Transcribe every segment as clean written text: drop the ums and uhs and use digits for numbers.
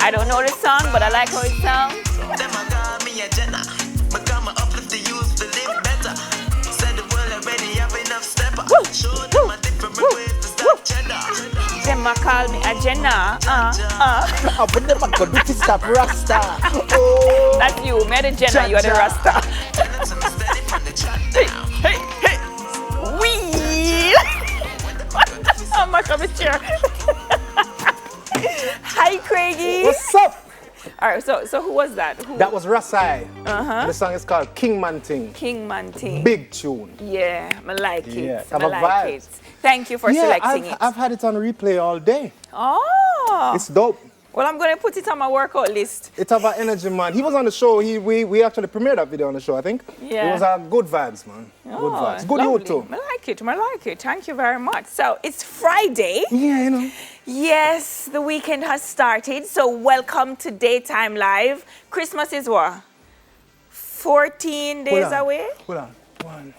I don't know the song, but I like how it sounds. Them a call me a Jenna, but come uplift the youth to live better. Said the world already have enough stepper. Show them a different way to stop cheddar. Them a call me a Jenna. But them a go do to stop Rasta. Oh. That's you. Me the Jenna, you are the Rasta. Tell them some steady from the chat now. Hey. Wheel. I'm back on the chair. Hi, Craigie. What's up? All right, so who was that? Who? That was Rasai. The song is called King Man Ting. King Man Ting. Big tune. Yeah, I like it. Yeah, I have a like vibe. it. Thank you for selecting it. I've had it on replay all day. Oh. It's dope. Well, I'm going to put it on my workout list. It's about energy, man. He was on the show. We actually premiered that video on the show, I think. Yeah. It was good vibes, man. Good vibes. Good lovely. youth, too. I like it. Thank you very much. So, it's Friday. Yeah, you know. Yes, the weekend has started. So, welcome to Daytime Live. Christmas is what? 14 days away? Hold on. 1.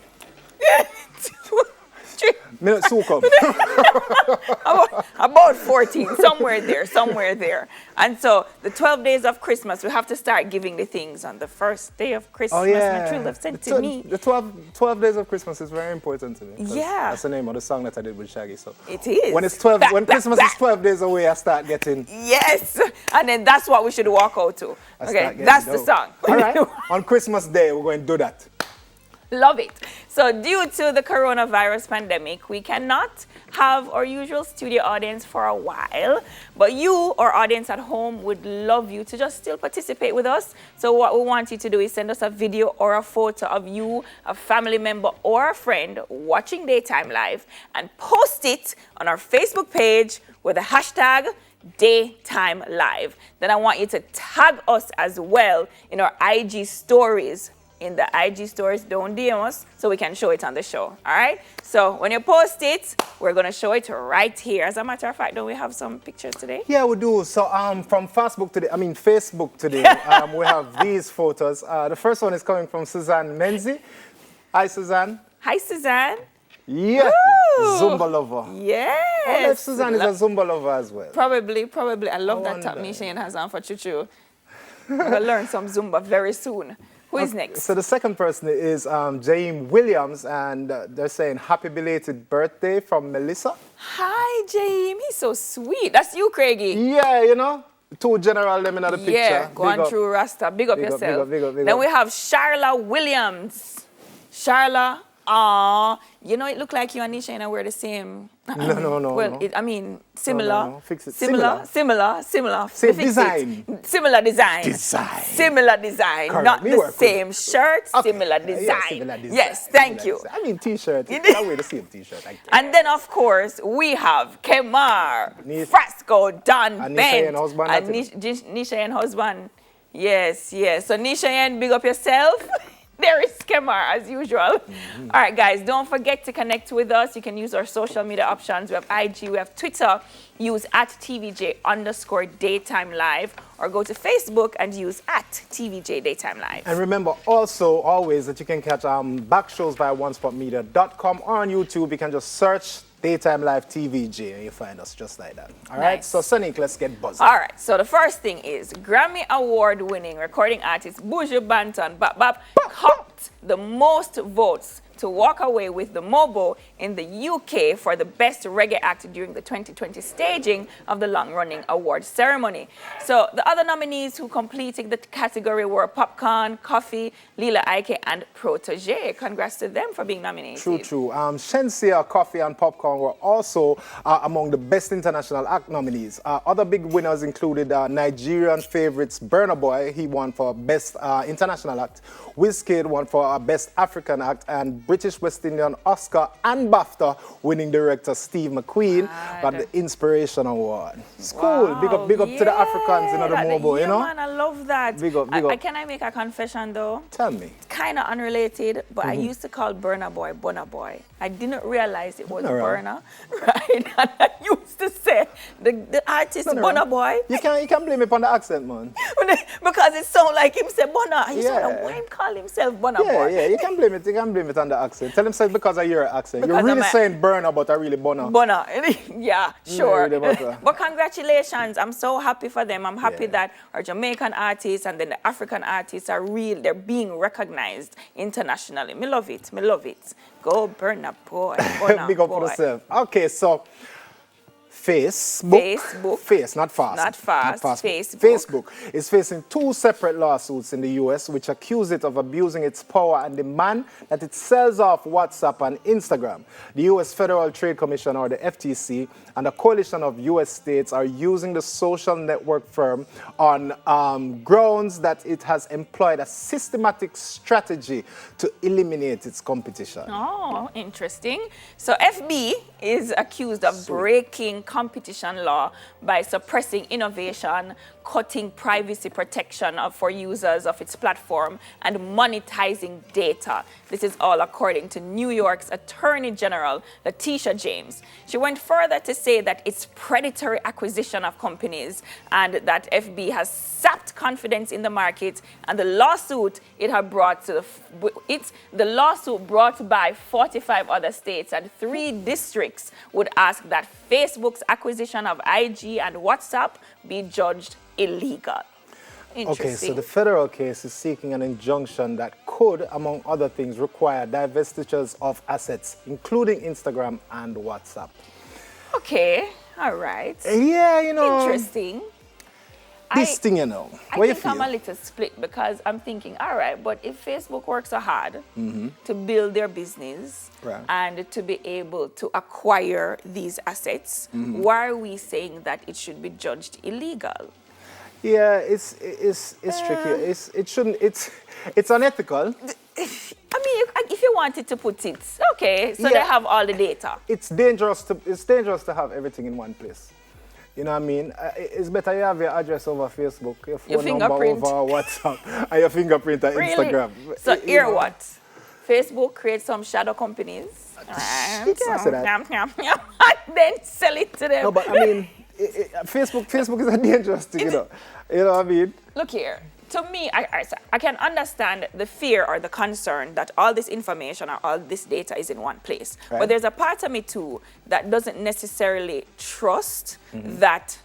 2, 3. Minute soak up. About 14, somewhere there. And so the 12 days of Christmas, we have to start giving the things on the first day of Christmas. Oh, yeah. My true love sent to me. The 12 days of Christmas is very important to me. Yeah. That's the name of the song that I did with Shaggy. So It is. when it's 12, when Christmas is 12 days away, I start getting. Yes. And then that's what we should walk out to. I Okay, start getting that's the dope. song. All right. On Christmas Day, we're going to do that. Love it. So due to the coronavirus pandemic, we cannot have our usual studio audience for a while, but you, our audience at home, would love you to just still participate with us. So what we want you to do is send us a video or a photo of you, a family member or a friend watching Daytime Live and post it on our Facebook page with the hashtag Daytime Live. Then I want you to tag us as well in our IG stories. In the IG stories, don't DM us so we can show it on the show. All right? So when you post it, we're going to show it right here. As a matter of fact, don't we have some pictures today? Yeah, we do. So from Facebook today, we have these photos. The first one is coming from Suzanne Menzi. Hi, Suzanne. Hi, Suzanne. Yeah, Ooh. Zumba lover. Yes. I wonder if Suzanne is a Zumba lover as well. Probably. I love that top wonder. Nishan has on for Chuchu. We're going to learn some Zumba very soon. Who is next? So the second person is James Williams, and they're saying happy belated birthday from Melissa. Hi, James. He's so sweet. That's you, Craigie. Yeah, you know, two general them in the picture. Yeah, go Big on up. through Rasta. Big up yourself. Big up. Then we have Charla Williams. Charla, you know, it looked like you and Nisha wear the same. No. Well, I mean, similar. No. Fix it. Similar. Same Fix design. it. Similar design. Similar design. Correct. Not Me the work same shirt, Okay. similar design. Yeah, similar design. Yes, thank you. I mean, t-shirt. I wear the same t-shirt. And then, of course, we have Kemar, Nish- Frasco, Don and Ben, Nisha and husband, and that's Nisha and husband. Yes. So Nisha and big up yourself. There is Kemar, as usual. All right, guys, don't forget to connect with us. You can use our social media options. We have IG, we have Twitter. Use @TVJ_Daytime Live, or go to Facebook and use @TVJ Daytime Live. And remember also always that you can catch back shows via onespotmedia.com, or on YouTube. You can just search Daytime Live TVJ and you find us just like that. All right, Nice. so Sonic, let's get buzzing. All right, so the first thing is Grammy Award-winning recording artist Buju Banton Bap caught the most votes to walk away with the Mobo in the UK for the best reggae act during the 2020 staging of the long-running award ceremony. So the other nominees who completed the category were Popcorn, Coffee, Lila Ike, and Protege. Congrats to them for being nominated. True. Shensia, Coffee, and Popcorn were also among the best international act nominees. Other big winners included Nigerian favorites Burna Boy. He won for best international act. Wizkid won for best African act, and British West Indian Oscar and BAFTA winning director Steve McQueen got the Inspiration Award. It's cool. Big up to the Africans in the mobile, you know? Man, I love that. Big up. Can I make a confession though? Tell me. Kind of unrelated, but I used to call Burna Boy Burna Boy. I didn't realize it was Burna, right? And I used to say the artist Burna Boy. You can blame it on the accent, man. Because it sounds like him say Burna. He said, Yeah. why him call himself Burna Boy? Yeah, you can blame it on the accent. Tell him say because of your accent. Because You're really of my- saying burner, but I really boner. Bona. Yeah, sure. really butter. But congratulations. I'm so happy for them. I'm happy Yeah. that our Jamaican artists and then the African artists are real. They're being recognized internationally. Me love it. Me love it. Go Burna Boy. Burna Big up Boy. for yourself. Okay, so Facebook. Face, not fast. Not fast. Facebook. Facebook is facing 2 separate lawsuits in the US which accuse it of abusing its power and demand that it sells off WhatsApp and Instagram. The US Federal Trade Commission, or the FTC, and a coalition of US states are using the social network firm on grounds that it has employed a systematic strategy to eliminate its competition. Oh, interesting. So FB is accused of breaking competition law by suppressing innovation, cutting privacy protection for users of its platform, and monetizing data. This is all according to New York's Attorney General, Letitia James. She went further to say that it's predatory acquisition of companies and that FB has sapped confidence in the market, and the lawsuit it had brought to the lawsuit brought by 45 other states and 3 districts would ask that Facebook's acquisition of IG and WhatsApp be judged illegal. Okay, so the federal case is seeking an injunction that could, among other things, require divestitures of assets, including Instagram and WhatsApp. Okay, all right. Yeah, you know. Interesting. This thing, you know. I What you think feel? I'm a little split because I'm thinking, all right, but if Facebook works so hard to build their business Right. and to be able to acquire these assets, why are we saying that it should be judged illegal? Yeah, it's tricky. It's unethical. I mean, if you wanted to put it, okay, so they Yeah. have all the data. It's dangerous to have everything in one place. You know what I mean? It's better you have your address over Facebook, your phone number fingerprint. over WhatsApp, and your fingerprint on Really? Instagram. So You here know? what? Facebook creates some shadow companies. You can't say that. And then sell it to them. No, but I mean, Facebook is a dangerous thing, you know. You know what I mean? Look here. To me, I can understand the fear or the concern that all this information or all this data is in one place. Right. But there's a part of me too that doesn't necessarily trust that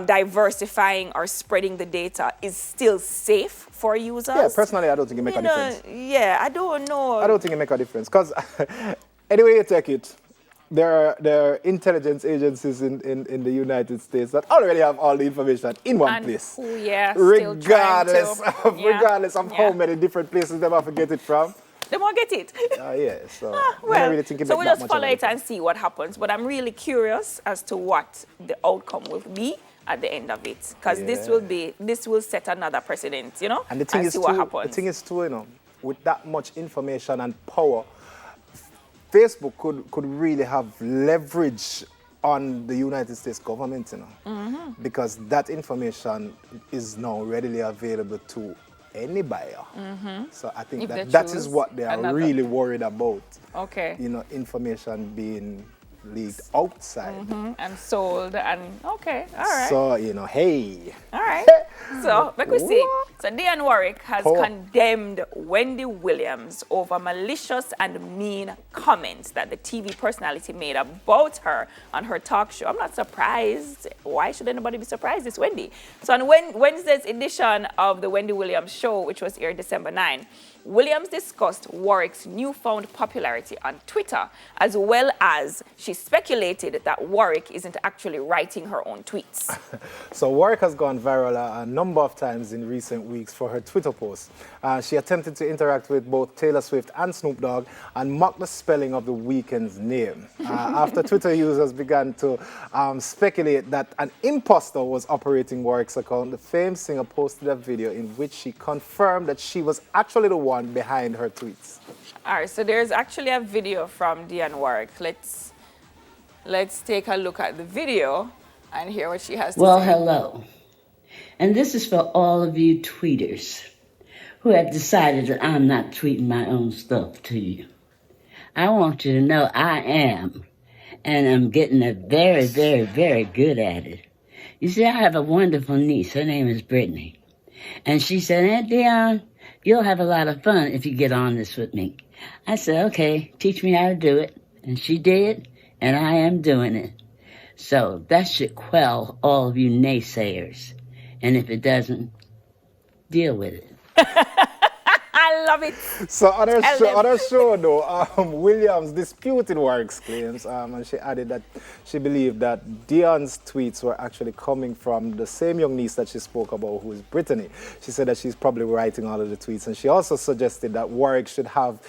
diversifying or spreading the data is still safe for users. Yeah, personally, I don't think it makes a You know, difference. yeah, I don't know. I don't think it makes a difference because anyway you take it, there are intelligence agencies in the United States that already have all the information in one And place. who, yeah, still trying to- yeah, regardless of how yeah. many different places they have to get it from. They won't get it. Yeah, so I Well, don't really think it so makes we that just much follow of a it and see what happens. But I'm really curious as to what the outcome will be at the end of it, because this will set another precedent, you know, And the thing is see what too, happens. the thing is too, you know, with that much information and power, Facebook could really have leverage on the United States government, you know, because that information is now readily available to any buyer. So I think If they that is choose what they are another. really worried about. Okay. You know, information being leaked outside. And sold and okay, all right. So, you know, hey. All right. So, let me see. What? So, Dionne Warwick has Oh. condemned Wendy Williams over malicious and mean comments that the TV personality made about her on her talk show. I'm not surprised. Why should anybody be surprised? It's Wendy. So, on Wednesday's edition of the Wendy Williams show, which was aired December 9, Williams discussed Warwick's newfound popularity on Twitter, as well as she speculated that Warwick isn't actually writing her own tweets. So Warwick has gone viral a number of times in recent weeks for her Twitter posts. She attempted to interact with both Taylor Swift and Snoop Dogg and mock the spelling of The Weeknd's name. After Twitter users began to speculate that an imposter was operating Warwick's account, the famed singer posted a video in which she confirmed that she was actually the one behind her tweets. All right, so there's actually a video from Dionne Warwick. Let's take a look at the video and hear what she has to Well, say. hello. And this is for all of you tweeters who have decided that I'm not tweeting my own stuff to you. I want you to know I am, and I'm getting very, very, very good at it. You see, I have a wonderful niece. Her name is Brittany. And she said, Aunt Dionne, You'll have a lot of fun if you get on this with me. I said, okay, teach me how to do it. And she did, and I am doing it. So that should quell all of you naysayers. And if it doesn't, deal with it. I love it. So on her Tell show, them. on her show though, Williams disputed Warwick's claims, and she added that she believed that Dion's tweets were actually coming from the same young niece that she spoke about, who is Brittany. She said that she's probably writing all of the tweets, and she also suggested that Warwick should have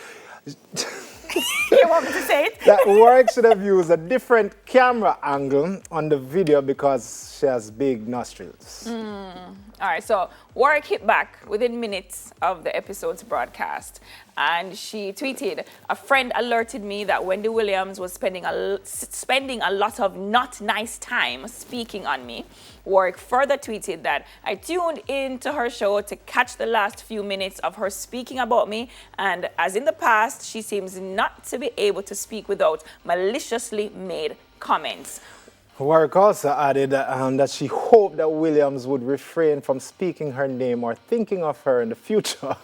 You want me to say it? that Warwick should have used a different camera angle on the video because she has big nostrils. All right, so Warwick hit back within minutes of the episode's broadcast, and she tweeted, "A friend alerted me that Wendy Williams was spending a lot of not nice time speaking on me." Warwick further tweeted that, "I tuned in to her show to catch the last few minutes of her speaking about me, and as in the past, she seems not to be able to speak without maliciously made comments." Warwick also added that she hoped that Williams would refrain from speaking her name or thinking of her in the future.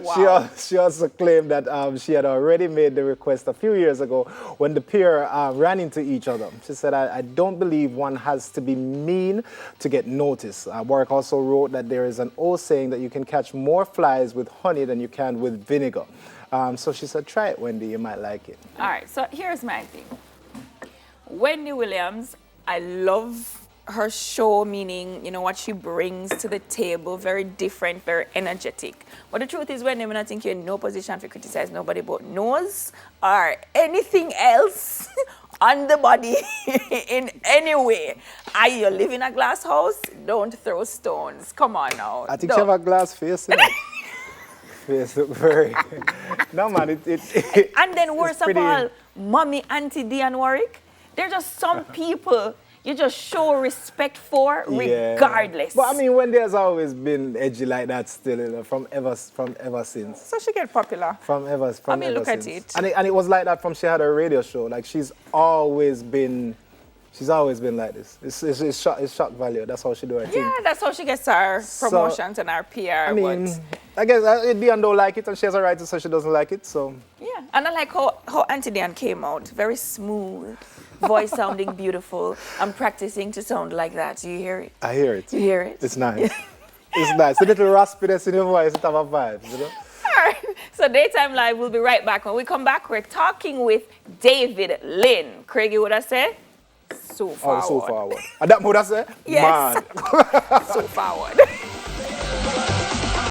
Wow. She also claimed that she had already made the request a few years ago when the pair ran into each other. She said, I don't believe one has to be mean to get noticed. Warwick also wrote that there is an old saying that you can catch more flies with honey than you can with vinegar. So she said, try it, Wendy, you might like it. All right, so here's my thing. Wendy Williams, I love her show, meaning, you know, what she brings to the table, very different, very energetic. But the truth is, Wendy, I think you're in no position to criticize nobody but nose or anything else on the body in any way. You live in a glass house, don't throw stones. Come on now. I think she have a glass face, you know? Face look very... No, man, it And then worst it's of pretty- all, Mommy, Auntie Dion Warwick, they're just some people you just show respect for Yeah. regardless. But I mean, Wendy has always been edgy like that still, you know, from ever since. So she get popular. From ever look at since. it. And it was like that from she had her radio show. Like she's always been like this. It's shock value. That's how she do her thing. Yeah, that's how she gets her So, promotions and her PR. I mean, but I guess Dion don't like it, and she has a right to say she doesn't like it. So yeah, and I like how Auntie Dion came out. Very smooth, voice sounding beautiful. I'm practicing to sound like that. Do you hear it? I hear it. You hear it? It's nice. It's nice. The little raspiness in your voice, it have a vibe, you know. All right. So Daytime Live will be right back. When we come back, we're talking with David Lynn. Craigie, would I say? So forward. Oh, so forward. And that would I say? Yes. Man. So forward.